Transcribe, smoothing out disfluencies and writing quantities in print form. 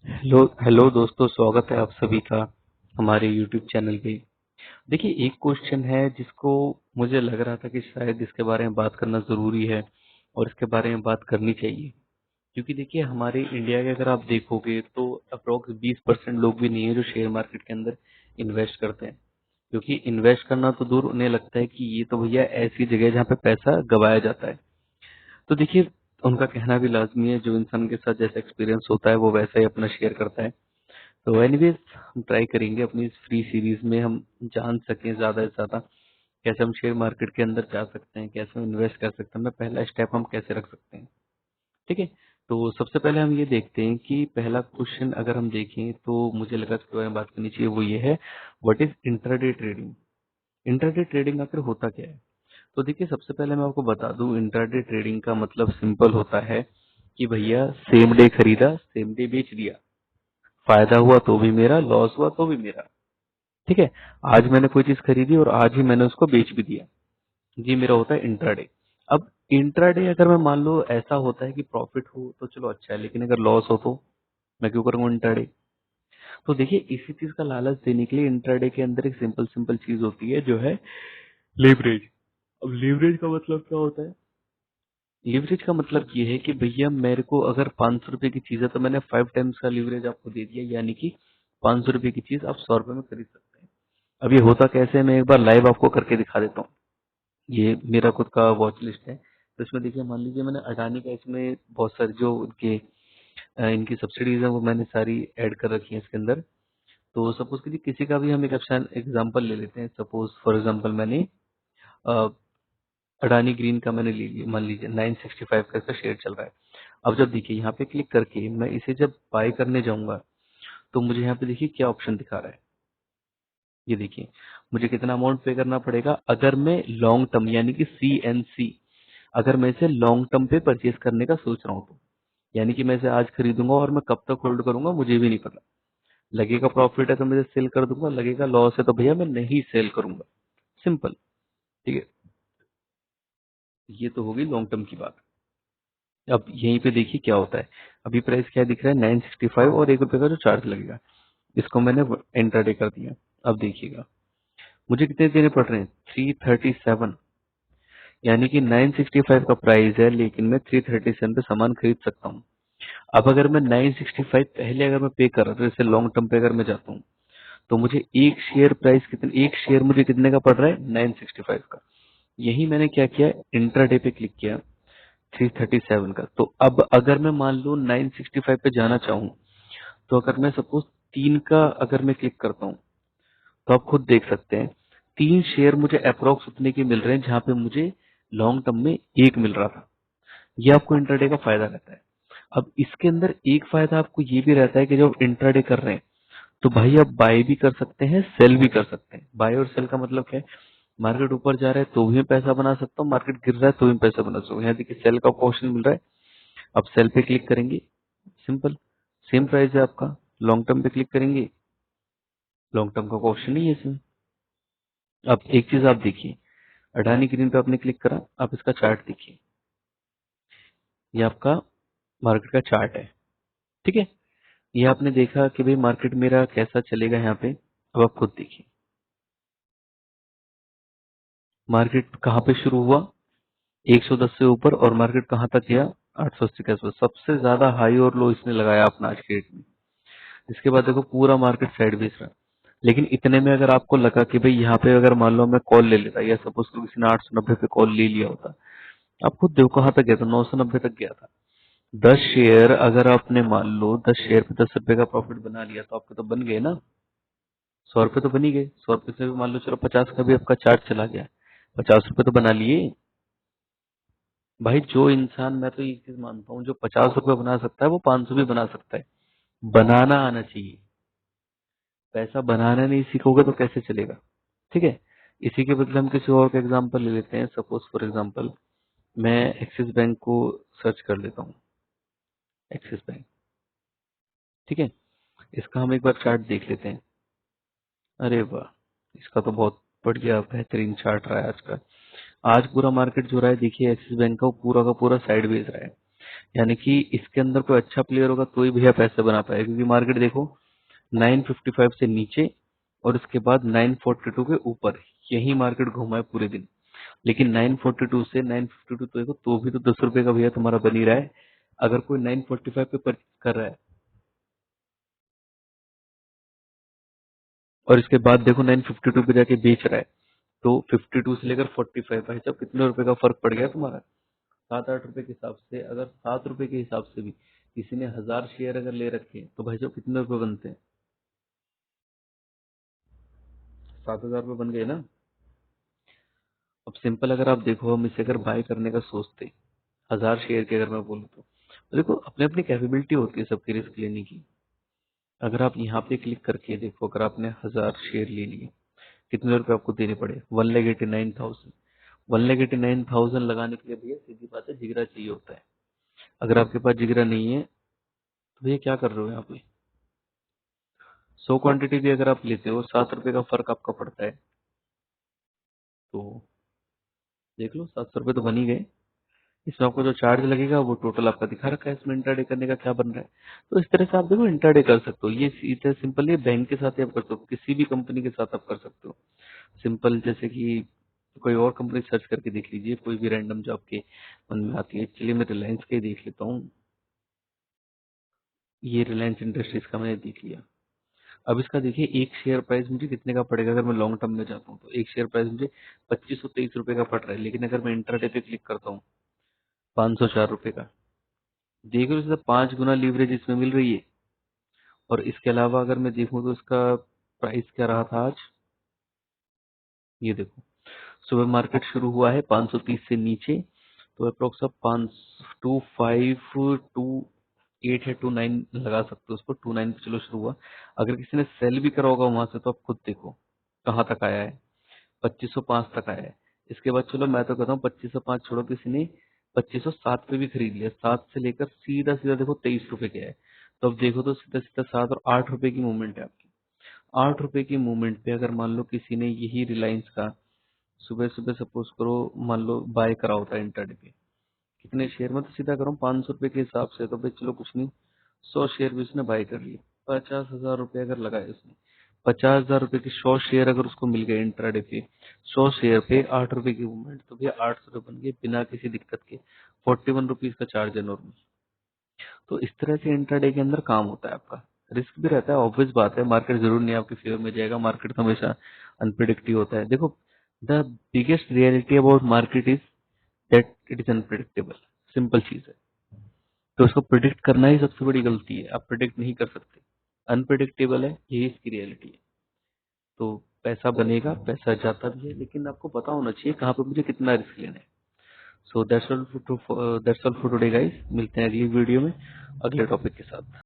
Hello hello दोस्तों, स्वागत है आप सभी का हमारे यूट्यूब चैनल पे। देखिए, एक क्वेश्चन है जिसको मुझे लग रहा था कि शायद इसके बारे में बात करना ज़रूरी है और इसके बारे में बात करनी चाहिए। क्योंकि देखिए, हमारे इंडिया के अगर आप देखोगे तो अप्रोक्स 20% लोग भी नहीं है जो शेयर मार्केट के अंदर इन्वेस्ट करते हैं। क्योंकि इन्वेस्ट करना तो दूर, उन्हें लगता है कि ये तो भैया ऐसी जगह है जहाँ पे पैसा गवाया जाता है। तो देखिए, उनका कहना भी लाजमी है, जो इंसान के साथ जैसा एक्सपीरियंस होता है वो वैसा ही अपना शेयर करता है। तो एनीवेज, हम ट्राई करेंगे अपनी इस फ्री सीरीज में हम जान सकें ज्यादा से ज्यादा कैसे हम शेयर मार्केट के अंदर जा सकते हैं, कैसे हम इन्वेस्ट कर सकते हैं, मैं पहला स्टेप हम कैसे रख सकते हैं। ठीक है। तो सबसे पहले हम ये देखते हैं कि पहला क्वेश्चन अगर हम देखें तो मुझे लगा इसके बारे में बात करनी चाहिए, वो ये है, what is intraday trading. Intraday trading आखिर होता क्या है? तो देखिए, सबसे पहले मैं आपको बता दूं, इंट्राडे ट्रेडिंग का मतलब सिंपल होता है कि भैया सेम डे खरीदा, सेम डे बेच दिया। फायदा हुआ तो भी मेरा, लॉस हुआ तो भी मेरा। ठीक है। आज मैंने कोई चीज खरीदी और आज ही मैंने उसको बेच भी दिया। जी, मेरा होता है इंट्राडे। अब इंट्राडे अगर मैं मान लो ऐसा होता है कि प्रॉफिट हो तो चलो अच्छा है, लेकिन अगर लॉस हो तो मैं क्यों करूंगा इंट्राडे? तो देखिए, इसी चीज का लालच देने के लिए इंट्राडे के अंदर एक सिंपल सिंपल चीज होती है जो है लीवरेज। अब लीवरेज का मतलब क्या होता है? लीवरेज का मतलब ये है कि भैया मेरे को अगर 500 रुपए की चीज है तो मैंने 5 टाइम्स का लीवरेज आपको दे दिया, यानी कि 500 रुपए की चीज आप 100 रुपए में खरीद सकते हैं। अब ये होता कैसे है, मैं एक बार लाइव आपको करके दिखा देता हूँ। ये मेरा खुद का वॉच लिस्ट है। तो इसमें देखिए, मान लीजिए मैंने अडानी का, इसमें बहुत सारी जो उनके इनकी सब्सिडीज है वो मैंने सारी ऐड कर रखी है इसके अंदर। तो सपोज कीजिए किसी का भी हम एक एग्जांपल ले लेते हैं। सपोज फॉर एग्जांपल मैंने अ, अडानी ग्रीन का मैंने ले लिया, मान लीजिए 965 का इसका शेयर चल रहा है। अब जब देखिए यहाँ पे क्लिक करके मैं इसे जब बाय करने जाऊंगा तो मुझे यहाँ पे देखिए क्या ऑप्शन दिखा रहा है। ये देखिए, मुझे कितना अमाउंट पे करना पड़ेगा अगर मैं लॉन्ग टर्म यानी कि CNC, अगर मैं इसे लॉन्ग टर्म पे परचेज करने का सोच रहा हूँ तो। यानी कि मैं इसे आज खरीदूंगा और मैं कब तक होल्ड करूंगा मुझे भी नहीं पता। लगेगा प्रॉफिट है तो मैं इसे सेल कर दूंगा, लगेगा लॉस है तो भैया मैं नहीं सेल करूंगा। सिंपल। ठीक है। ये तो होगी लॉन्ग टर्म की बात। अब यहीं पे देखिए क्या होता है। अभी प्राइस क्या दिख रहा है, 965, और ₹1 का जो चार्ज लगेगा इसको मैंने एंटर कर दिया। अब देखिएगा मुझे कितने देने पड़ रहे हैं, 337। यानी कि 965 का प्राइस है लेकिन मैं 337 पे सामान खरीद सकता हूँ। अब अगर मैं 965 पहले अगर मैं पे कर रहा था, जैसे लॉन्ग टर्म पे अगर मैं जाता हूँ, तो मुझे एक शेयर प्राइस कितने, एक शेयर मुझे कितने का पड़ रहा है, 965 का। यही मैंने क्या किया, इंट्राडे पे क्लिक किया 337 का। तो अब अगर मैं मान लो 965 पे जाना चाहूँ, तो अगर मैं सपोज 3 का अगर मैं क्लिक करता हूँ, तो आप खुद देख सकते हैं 3 शेयर मुझे अप्रोक्स उतने के मिल रहे हैं जहां पे मुझे लॉन्ग टर्म में एक मिल रहा था। ये आपको इंट्राडे का फायदा रहता है। अब इसके अंदर एक फायदा आपको ये भी रहता है कि जब आप इंट्राडे कर रहे हैं तो भाई आप बाय भी कर सकते हैं, सेल भी कर सकते हैं। बाय और सेल का मतलब क्या है, मार्केट ऊपर जा रहा है तो भी मैं पैसा बना सकता हूँ, मार्केट गिर रहा है तो भी मैं पैसा बना सकता हूँ। यहाँ देखिए सेल का ऑप्शन मिल रहा है। अब सेल पे क्लिक करेंगे, सिंपल, सेम प्राइस है आपका। लॉन्ग टर्म पे क्लिक करेंगे, लॉन्ग टर्म का ऑप्शन ही है इसमें। अब एक चीज आप देखिए, अडानी ग्रीन पे आपने क्लिक करा, आप इसका चार्ट देखिए, ये आपका मार्केट का चार्ट है। ठीक है। ये आपने देखा कि भाई मार्केट मेरा कैसा चलेगा यहाँ पे। अब आप खुद देखिए मार्केट कहाँ पे शुरू हुआ, 110 से ऊपर, और मार्केट कहाँ तक गया, 880 के आसपास। सबसे ज्यादा हाई और लो इसने लगाया अपना आज के डेट में। इसके बाद देखो पूरा मार्केट साइड बेच रहा है। लेकिन इतने में अगर आपको लगा कि भाई यहाँ पे अगर मान लो मैं कॉल ले लेता, या सपोज किसी ने 890 पे कॉल ले लिया होता, आप खुद देखो कहाँ तक गया था, 990 तक गया था। 10 शेयर अगर आपने मान लो 10 शेयर पे ₹10 का प्रॉफिट बना लिया तो आपके तो बन गए ना, 100 रुपए तो बन ही गए। 100 रुपए से भी मान लो चलो 50 का भी आपका चार्ज चला गया, 50 रुपए तो बना लिए। भाई जो इंसान, मैं तो एक चीज मानता हूँ, जो 50 रुपए बना सकता है वो 500 भी बना सकता है। बनाना आना चाहिए। पैसा बनाना नहीं सीखोगे तो कैसे चलेगा? ठीक है। इसी के बदले हम किसी और का एग्जांपल ले लेते हैं। सपोज फॉर एग्जांपल मैं एक्सिस बैंक को सर्च कर लेता हूँ, एक्सिस बैंक। ठीक है। इसका हम एक बार चार्ट देख लेते हैं। अरे वाह, इसका तो बहुत बढ़िया बेहतरीन चार्ट रहा है आज का। आज पूरा मार्केट जो रहा है देखिए, एक्सिस बैंक का वो पूरा का पूरा साइड बेच रहा है। यानी कि इसके अंदर कोई अच्छा प्लेयर होगा तो ही भैया पैसे बना पाएगा, क्योंकि मार्केट देखो 955 से नीचे और उसके बाद 942 के ऊपर, यही मार्केट घूमा है पूरे दिन। लेकिन 942 से 952 तो देखो, तो भी तो 10 रुपए का भैया तुम्हारा बन ही रहा है। अगर कोई 945 पे परचेज कर रहा है और इसके बाद देखो 952 पे जाके बेच रहा है, तो 52 से लेकर 45 भाई साहब कितने रुपए का फर्क पड़ गया तुम्हारा। 7-8 रुपए के हिसाब से, अगर 7 रुपए के हिसाब से भी किसी ने 1000 शेयर अगर ले रखे हैं, तो भाई साहब कितने रुपए बनते हैं? 7,000 रुपए बन गए ना। अब सिंपल अगर आप देखो, हम इसे अगर बाय करने का सोचते 1000 शेयर की, अगर मैं बोलूँ तो देखो अपनी अपनी कैपेबिलिटी होती है सबकी रिस्क लेने की। अगर आप यहाँ पे क्लिक करके देखो, अगर आपने 1000 शेयर ले लिए, कितने रुपए आपको देने पड़े? 1,89,000। 1,89,000 लगाने के लिए भैया सीधी बात है, जिगरा चाहिए होता है। अगर आपके पास जिगरा नहीं है तो भैया क्या कर रहे हो यहाँ पे? 100 क्वांटिटी भी अगर आप लेते हो, 7 रुपए का फर्क आपका पड़ता है, तो देख लो 700 रुपए तो बन ही गए। इसमें आपको जो चार्ज लगेगा वो टोटल आपका दिखा रखा है, इसमें इंट्राडे करने का क्या बन रहा है। तो इस तरह से आप देखो इंट्राडे कर सकते हो, ये सीधे सिंपल, ये बैंक के साथ ही आप कर सकते हो, किसी भी कंपनी के साथ आप कर सकते हो। सिंपल जैसे कि कोई और कंपनी सर्च करके देख लीजिए, कोई भी रैंडम जो आपके मन में आती है। चलिए मैं रिलायंस का ही देख लेता हूँ। ये रिलायंस इंडस्ट्रीज का मैंने देख लिया। अब इसका देखिए एक शेयर प्राइस मुझे कितने का पड़ेगा, अगर मैं लॉन्ग टर्म में जाता हूँ तो एक शेयर प्राइस मुझे 2523 रुपए का पड़ रहा है। लेकिन अगर मैं इंट्राडे पे क्लिक करता हूँ 504 रुपए का, देख रहे हो, इससे 5 गुना लीवरेज इसमें मिल रही है। और इसके अलावा अगर मैं देखूँ तो इसका प्राइस क्या रहा था आज, ये देखो सुबह मार्केट शुरू हुआ है 530 से नीचे, तो अप्रोक्स आप 525 टू 8 है, 29 लगा सकते हो उसको, 29 पे चलो शुरू हुआ। अगर किसी ने सेल भी करा होगा वहां से, तो आप खुद देखो कहाँ तक आया है, 2505 तक आया है। इसके बाद चलो मैं तो कहता हूँ 2505 छोड़ो, किसी ने 2507 पे भी खरीद लिया, 7 से लेकर सीधा सीधा देखो 23 रुपए के है। तो अब देखो तो सीधा सीधा 7 और 8 रुपए की मूवमेंट है आपकी। 8 रुपए की मूवमेंट पे अगर मान लो किसी ने यही रिलायंस का सुबह सुबह सपोज करो, मान लो बाय करा होता है इंटरडे पे, कितने शेयर में, तो सीधा करो 500 रुपए के हिसाब से, तो भाई चलो कुछ नहीं, 100 शेयर भी उसने बाय कर लिए, 50,000 रुपए अगर लगाए उसने, 50,000 रुपए के 100 शेयर अगर उसको मिल गए इंट्राडे पे, 100 शेयर पे 8 रुपए की मूवमेंट, तो भैया 800 बन गए बिना किसी दिक्कत के। 41 रुपीज का चार्ज है नॉर्मल। तो इस तरह से इंट्राडे के अंदर काम होता है आपका। रिस्क भी रहता है, ऑब्वियस बात है, मार्केट जरूर नहीं आपके फेवर में जाएगा, मार्केट तो हमेशा अनप्रिडिक्टिव होता है। देखो the biggest reality about market is that it is unpredictable. Simple चीज है। तो उसको प्रिडिक्ट करना ही सबसे बड़ी गलती है, आप प्रिडिक्ट नहीं कर सकते, अनप्रिडिक्टेबल है, यही इसकी रियलिटी है। तो पैसा बनेगा, पैसा जाता भी है, लेकिन आपको पता होना चाहिए कहाँ पे मुझे कितना रिस्क लेना है। So that's all for today guys, मिलते हैं अगली वीडियो में अगले टॉपिक के साथ।